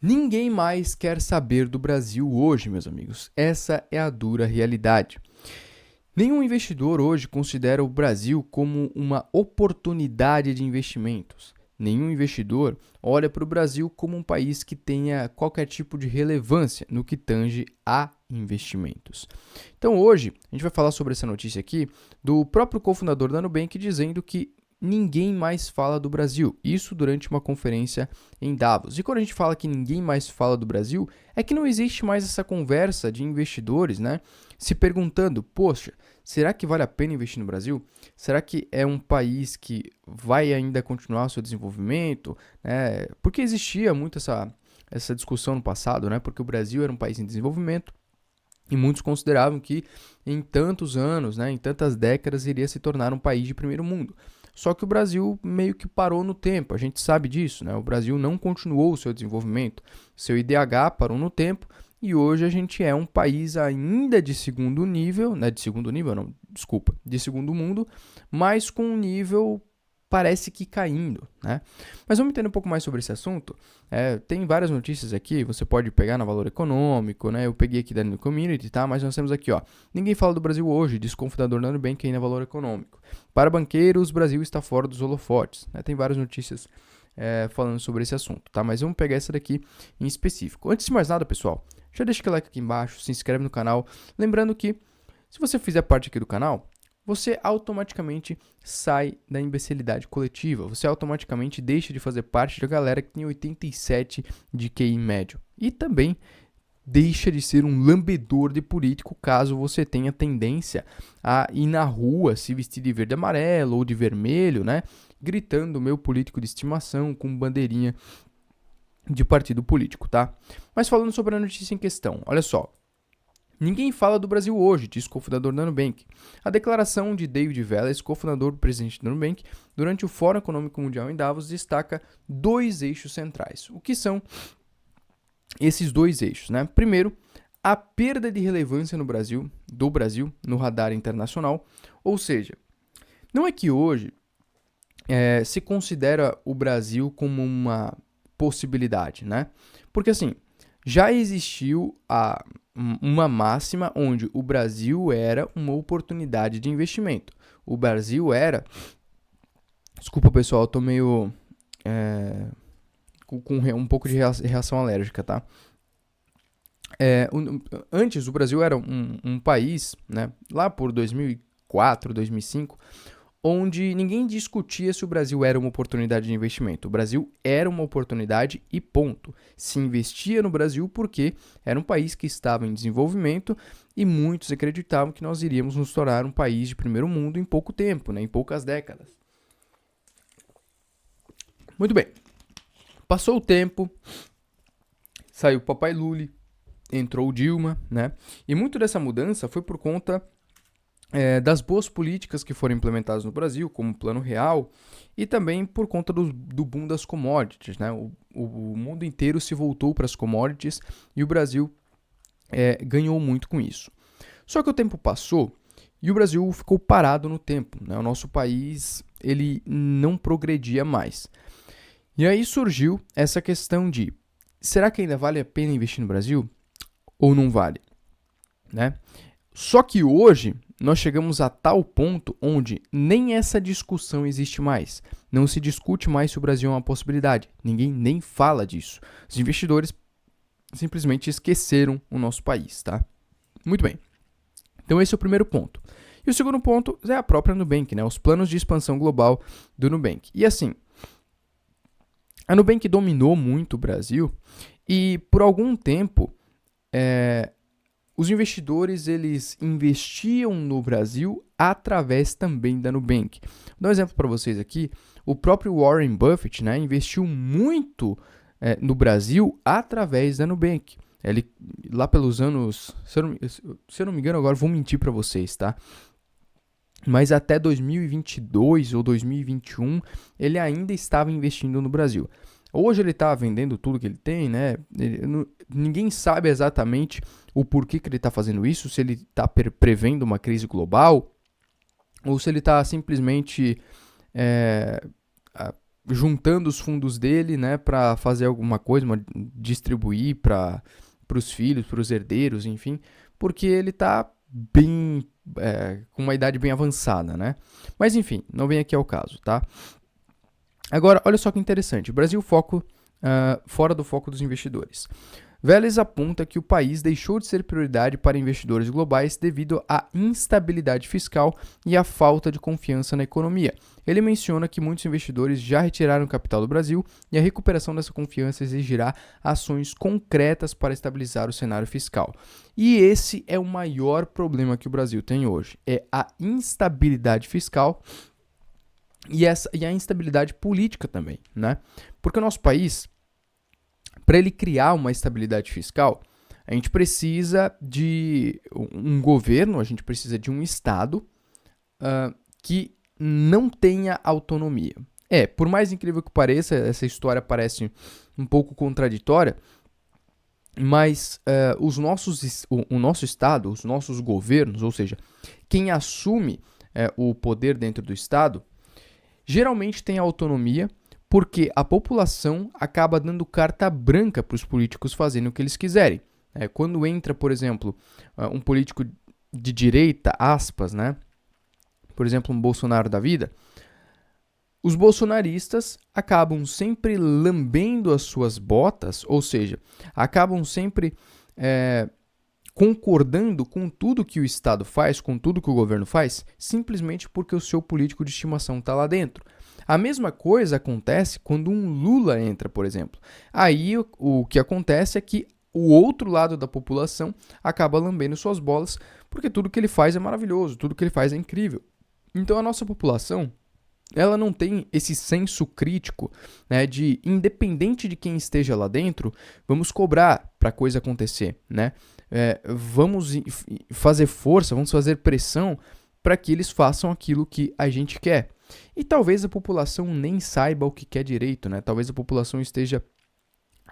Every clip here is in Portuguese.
Ninguém mais quer saber do Brasil hoje, meus amigos. Essa é a dura realidade. Nenhum investidor hoje considera o Brasil como uma oportunidade de investimentos. Nenhum investidor olha para o Brasil como um país que tenha qualquer tipo de relevância no que tange a investimentos. Então hoje a gente vai falar sobre essa notícia aqui do próprio cofundador da Nubank dizendo que ninguém mais fala do Brasil. Isso durante uma conferência em Davos. E quando a gente fala que ninguém mais fala do Brasil, é que não existe mais essa conversa de investidores, né? Se perguntando, poxa, será que vale a pena investir no Brasil? Será que é um país que vai ainda continuar o seu desenvolvimento? Porque existia muito essa discussão no passado, né? Porque o Brasil era um país em desenvolvimento e muitos consideravam que em tantos anos, né, em tantas décadas, iria se tornar um país de primeiro mundo. Só que o Brasil meio que parou no tempo, a gente sabe disso, né? O Brasil não continuou o seu desenvolvimento, seu IDH parou no tempo e hoje a gente é um país ainda de segundo nível, né? De segundo nível, não, desculpa, de segundo mundo, mas com um nível parece que caindo, né? Mas vamos entender um pouco mais sobre esse assunto. Tem várias notícias aqui, você pode pegar no Valor Econômico, né? Eu peguei aqui da New Community, tá? Mas nós temos aqui, ó. Ninguém fala do Brasil hoje, diz confundador da Nubank aí na Valor Econômico. Para banqueiros, o Brasil está fora dos holofotes, né? Tem várias notícias falando sobre esse assunto, tá? Mas vamos pegar essa daqui em específico. Antes de mais nada, pessoal, já deixa aquele like aqui embaixo, se inscreve no canal. Lembrando que, se você fizer parte aqui do canal, você automaticamente sai da imbecilidade coletiva, você automaticamente deixa de fazer parte da galera que tem 87 de QI médio. E também deixa de ser um lambedor de político caso você tenha tendência a ir na rua, se vestir de verde e amarelo ou de vermelho, né? Gritando meu político de estimação com bandeirinha de partido político, tá? Mas falando sobre a notícia em questão, olha só. Ninguém fala do Brasil hoje, diz o cofundador da Nubank. A declaração de David Vélez, cofundador e presidente da Nubank, durante o Fórum Econômico Mundial em Davos, destaca dois eixos centrais. O que são esses dois eixos, né? Primeiro, a perda de relevância do Brasil, no radar internacional. Ou seja, não é que hoje se considera o Brasil como uma possibilidade, né? Porque assim, já existiu uma máxima onde o Brasil era uma oportunidade de investimento. O Brasil era... Desculpa, pessoal, eu tô meio... com um pouco de reação alérgica, tá? Antes, o Brasil era um país, né, lá por 2004, 2005, onde ninguém discutia se o Brasil era uma oportunidade de investimento. O Brasil era uma oportunidade e ponto. Se investia no Brasil porque era um país que estava em desenvolvimento e muitos acreditavam que nós iríamos nos tornar um país de primeiro mundo em pouco tempo, né, em poucas décadas. Muito bem. Passou o tempo, saiu o Papai Lully, entrou o Dilma, né? E muito dessa mudança foi por conta das boas políticas que foram implementadas no Brasil, como o Plano Real, e também por conta do boom das commodities, né? O mundo inteiro se voltou para as commodities e o Brasil ganhou muito com isso. Só que o tempo passou e o Brasil ficou parado no tempo, né? O nosso país ele não progredia mais. E aí surgiu essa questão de, será que ainda vale a pena investir no Brasil ou não vale? Né? Só que hoje nós chegamos a tal ponto onde nem essa discussão existe mais. Não se discute mais se o Brasil é uma possibilidade. Ninguém nem fala disso. Os investidores simplesmente esqueceram o nosso país, tá? Muito bem. Então esse é o primeiro ponto. E o segundo ponto é a própria Nubank, né? Os planos de expansão global do Nubank. E assim, a Nubank dominou muito o Brasil e por algum tempo os investidores eles investiam no Brasil através também da Nubank. Vou dar um exemplo para vocês aqui. O próprio Warren Buffett, né, investiu muito no Brasil através da Nubank. Ele, lá pelos anos, se eu não me engano, agora vou mentir para vocês, tá? Mas até 2022 ou 2021, ele ainda estava investindo no Brasil. Hoje ele está vendendo tudo que ele tem, né? Ninguém sabe exatamente o porquê que ele está fazendo isso, se ele está prevendo uma crise global ou se ele está simplesmente juntando os fundos dele, né, para fazer alguma coisa, distribuir para os filhos, para os herdeiros, enfim, porque ele está bem com uma idade bem avançada, né? Mas enfim, não vem aqui ao caso, tá? Agora, olha só que interessante. O Brasil fora do foco dos investidores. Vélez aponta que o país deixou de ser prioridade para investidores globais devido à instabilidade fiscal e à falta de confiança na economia. Ele menciona que muitos investidores já retiraram capital do Brasil e a recuperação dessa confiança exigirá ações concretas para estabilizar o cenário fiscal. E esse é o maior problema que o Brasil tem hoje, é a instabilidade fiscal e a instabilidade política também, né? Porque o nosso país, para ele criar uma estabilidade fiscal, a gente precisa de um governo, a gente precisa de um Estado que não tenha autonomia. Por mais incrível que pareça, essa história parece um pouco contraditória, mas o nosso Estado, os nossos governos, ou seja, quem assume o poder dentro do Estado, geralmente tem autonomia, porque a população acaba dando carta branca para os políticos fazerem o que eles quiserem. Quando entra, por exemplo, um político de direita, aspas, né? Por exemplo, um Bolsonaro da vida, os bolsonaristas acabam sempre lambendo as suas botas, ou seja, acabam sempre concordando com tudo que o Estado faz, com tudo que o governo faz, simplesmente porque o seu político de estimação está lá dentro. A mesma coisa acontece quando um Lula entra, por exemplo. Aí o que acontece é que o outro lado da população acaba lambendo suas bolas, porque tudo que ele faz é maravilhoso, tudo que ele faz é incrível. Então a nossa população, ela não tem esse senso crítico, né, de independente de quem esteja lá dentro, vamos cobrar para a coisa acontecer, né? Vamos fazer força, vamos fazer pressão para que eles façam aquilo que a gente quer. E talvez a população nem saiba o que quer direito, né? Talvez a população esteja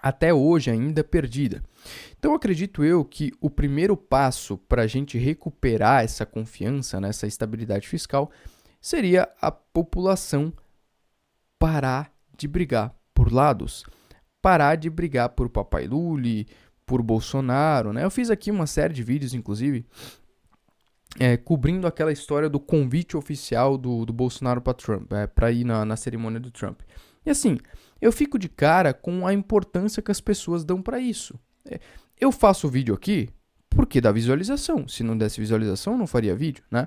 até hoje ainda perdida. Então acredito eu que o primeiro passo para a gente recuperar essa confiança, né, essa estabilidade fiscal, seria a população parar de brigar por lados, parar de brigar por Papai Lula, por Bolsonaro, né? Eu fiz aqui uma série de vídeos, inclusive, cobrindo aquela história do convite oficial do Bolsonaro para Trump, para ir na cerimônia do Trump. E assim, eu fico de cara com a importância que as pessoas dão para isso. Eu faço o vídeo aqui porque dá visualização. Se não desse visualização, eu não faria vídeo, né?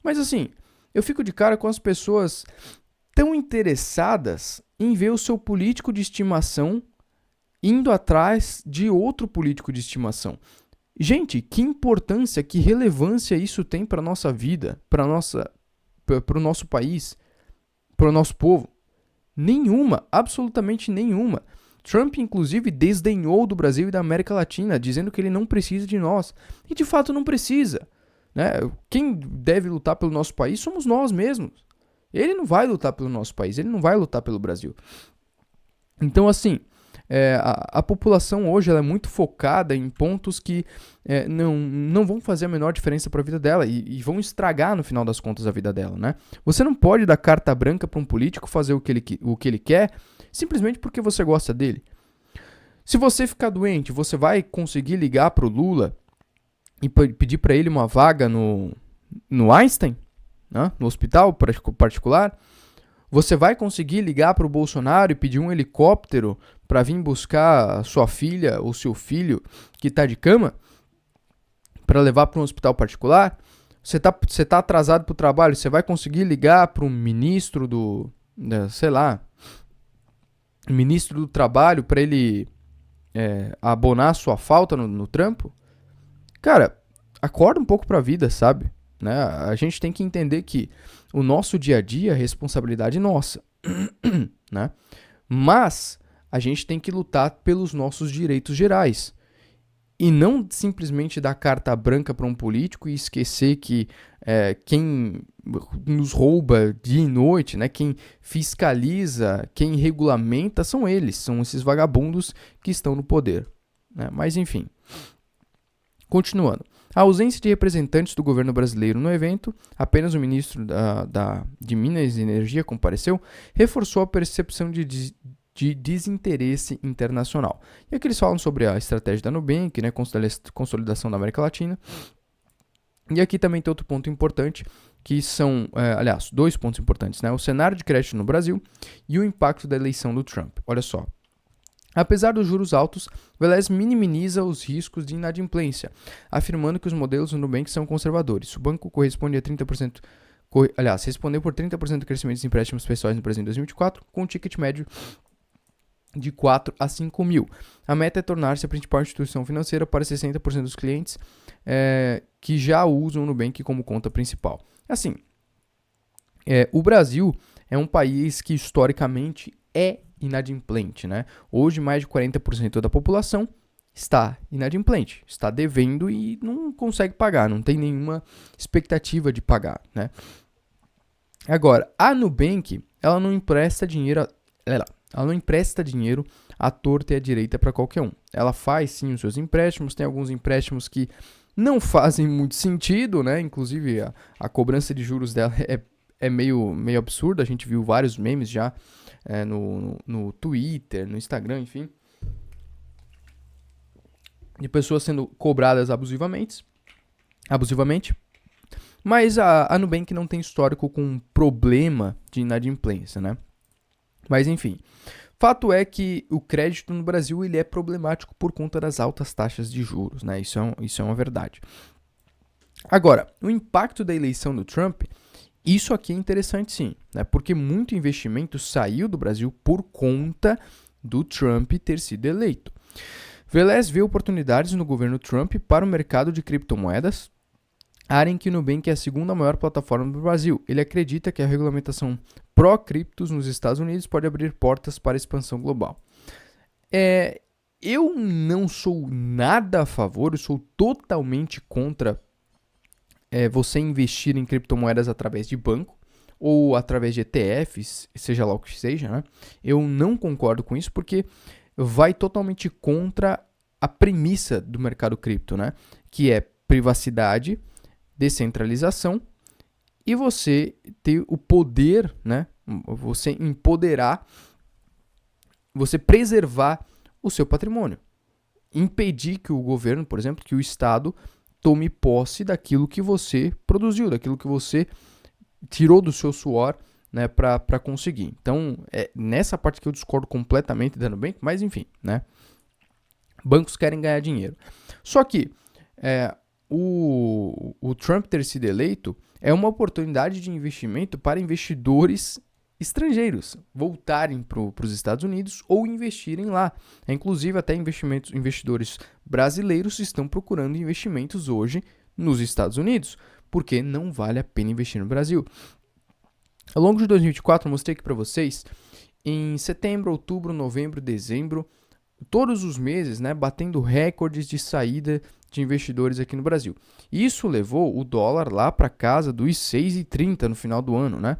Mas assim, eu fico de cara com as pessoas tão interessadas em ver o seu político de estimação indo atrás de outro político de estimação. Gente, que importância, que relevância isso tem para a nossa vida, para o nosso país, para o nosso povo? Nenhuma, absolutamente nenhuma. Trump, inclusive, desdenhou do Brasil e da América Latina, dizendo que ele não precisa de nós. E, de fato, não precisa, né? Quem deve lutar pelo nosso país somos nós mesmos. Ele não vai lutar pelo nosso país, ele não vai lutar pelo Brasil. Então, assim, a população hoje ela é muito focada em pontos que não vão fazer a menor diferença para a vida dela e vão estragar, no final das contas, a vida dela, né? Você não pode dar carta branca para um político fazer o que ele quer simplesmente porque você gosta dele. Se você ficar doente, você vai conseguir ligar para o Lula e pedir para ele uma vaga no Einstein, né? No hospital particular? Você vai conseguir ligar para o Bolsonaro e pedir um helicóptero para vir buscar a sua filha ou seu filho que está de cama para levar para um hospital particular? Você tá atrasado para o trabalho, você vai conseguir ligar para o ministro ministro do trabalho para ele abonar a sua falta no trampo? Cara, acorda um pouco para a vida, sabe? Né? A gente tem que entender que o nosso dia a dia é responsabilidade nossa, né? Mas a gente tem que lutar pelos nossos direitos gerais e não simplesmente dar carta branca para um político e esquecer que quem nos rouba dia e noite, né? Quem fiscaliza, quem regulamenta são eles, são esses vagabundos que estão no poder, né? Mas enfim, continuando. A ausência de representantes do governo brasileiro no evento, apenas o ministro de Minas e Energia compareceu, reforçou a percepção de desinteresse internacional. E aqui eles falam sobre a estratégia da Nubank, né, consolidação da América Latina. E aqui também tem outro ponto importante, que são, aliás, dois pontos importantes, né? O cenário de crédito no Brasil e o impacto da eleição do Trump. Olha só. Apesar dos juros altos, Velez minimiza os riscos de inadimplência, afirmando que os modelos do Nubank são conservadores. O banco respondeu por 30% do crescimento dos empréstimos pessoais no Brasil em 2024, com um ticket médio de 4 a 5 mil. A meta é tornar-se a principal instituição financeira para 60% dos clientes que já usam o Nubank como conta principal. Assim, o Brasil é um país que historicamente é inadimplente, né? Hoje, mais de 40% da população está inadimplente, está devendo e não consegue pagar, não tem nenhuma expectativa de pagar, né? Agora, a Nubank, ela não empresta dinheiro à torta e à direita para qualquer um. Ela faz sim os seus empréstimos, tem alguns empréstimos que não fazem muito sentido, né? Inclusive a cobrança de juros dela é meio absurda. A gente viu vários memes já no Twitter, no Instagram, enfim, de pessoas sendo cobradas abusivamente. Mas a Nubank não tem histórico com problema de inadimplência, né? Mas enfim, fato é que o crédito no Brasil ele é problemático por conta das altas taxas de juros, né? Isso é uma verdade. Agora, o impacto da eleição do Trump, isso aqui é interessante sim, né? Porque muito investimento saiu do Brasil por conta do Trump ter sido eleito. Velez vê oportunidades no governo Trump para o mercado de criptomoedas, área em que o Nubank é a segunda maior plataforma do Brasil. Ele acredita que a regulamentação pró-criptos nos Estados Unidos pode abrir portas para a expansão global. Eu não sou nada a favor, eu sou totalmente contra você investir em criptomoedas através de banco ou através de ETFs, seja lá o que seja, né? Eu não concordo com isso porque vai totalmente contra a premissa do mercado cripto, né? Que é privacidade, descentralização e você ter o poder, né? Você empoderar, você preservar o seu patrimônio. Impedir que o governo, por exemplo, que o Estado tome posse daquilo que você produziu, daquilo que você tirou do seu suor, né, para conseguir. Então, nessa parte que eu discordo completamente da Nubank, mas enfim, né? Bancos querem ganhar dinheiro. Só que o Trump ter sido eleito é uma oportunidade de investimento para investidores estrangeiros voltarem para os Estados Unidos ou investirem lá. Inclusive, até investidores brasileiros estão procurando investimentos hoje nos Estados Unidos, porque não vale a pena investir no Brasil. Ao longo de 2024, eu mostrei aqui para vocês, em setembro, outubro, novembro, dezembro, todos os meses, né, batendo recordes de saída de investidores aqui no Brasil. Isso levou o dólar lá para casa dos 6,30 no final do ano, né?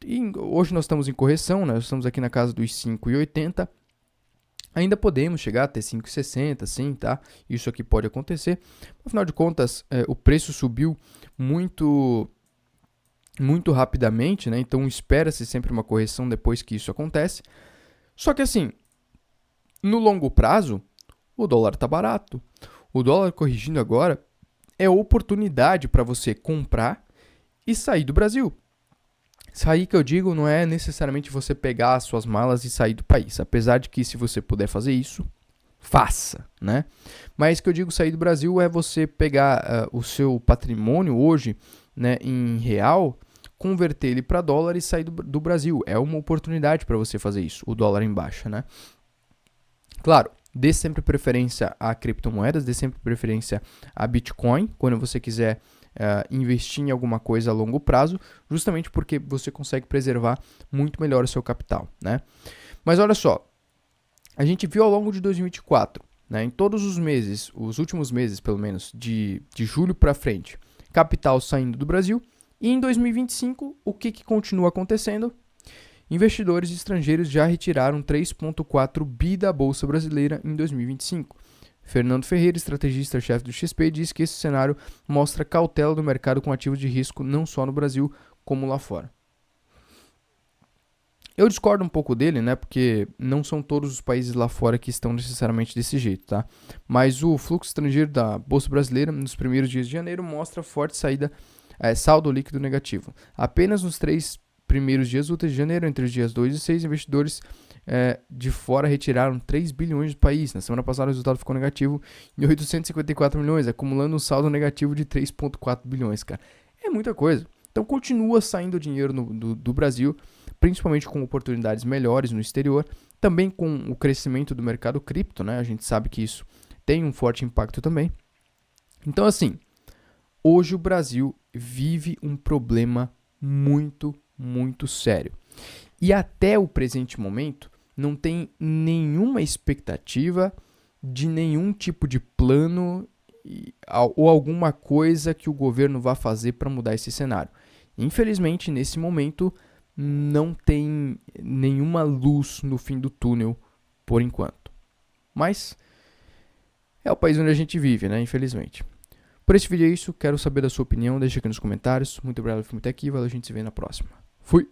E hoje nós estamos em correção, né? Nós estamos aqui na casa dos 5,80. Ainda podemos chegar até 5,60, sim, tá? Isso aqui pode acontecer. Afinal de contas, o preço subiu muito rapidamente, né? Então espera-se sempre uma correção depois que isso acontece. Só que assim, no longo prazo, o dólar está barato. O dólar corrigindo agora é oportunidade para você comprar e sair do Brasil. Sair, que eu digo, não é necessariamente você pegar as suas malas e sair do país. Apesar de que, se você puder fazer isso, faça, né? Mas que eu digo sair do Brasil é você pegar o seu patrimônio hoje, né, em real, converter ele para dólar e sair do Brasil. É uma oportunidade para você fazer isso, o dólar em baixa, né? Claro, dê sempre preferência a criptomoedas, dê sempre preferência a Bitcoin, quando você quiser investir em alguma coisa a longo prazo, justamente porque você consegue preservar muito melhor o seu capital, né? Mas olha só, a gente viu ao longo de 2024, né, em todos os meses, os últimos meses pelo menos, de julho para frente, capital saindo do Brasil, e em 2025, o que continua acontecendo? Investidores estrangeiros já retiraram 3,4 bi da Bolsa Brasileira em 2025. Fernando Ferreira, estrategista-chefe do XP, diz que esse cenário mostra cautela do mercado com ativos de risco não só no Brasil, como lá fora. Eu discordo um pouco dele, né? Porque não são todos os países lá fora que estão necessariamente desse jeito, tá? Mas o fluxo estrangeiro da Bolsa Brasileira nos primeiros dias de janeiro mostra forte saldo líquido negativo. Apenas nos 3 primeiros dias úteis de janeiro, entre os dias 2 e 6, investidores de fora retiraram 3 bilhões do país. Na semana passada o resultado ficou negativo em 854 milhões, acumulando um saldo negativo de 3,4 bilhões, cara. É muita coisa. Então continua saindo dinheiro do Brasil, principalmente com oportunidades melhores no exterior, também com o crescimento do mercado cripto, né? A gente sabe que isso tem um forte impacto também. Então, assim, hoje o Brasil vive um problema muito, muito sério. E até o presente momento, não tem nenhuma expectativa de nenhum tipo de plano ou alguma coisa que o governo vá fazer para mudar esse cenário. Infelizmente, nesse momento, não tem nenhuma luz no fim do túnel, por enquanto. Mas é o país onde a gente vive, né? Infelizmente. Por esse vídeo é isso, quero saber da sua opinião, deixa aqui nos comentários. Muito obrigado por vir até aqui, valeu, a gente se vê na próxima. Fui!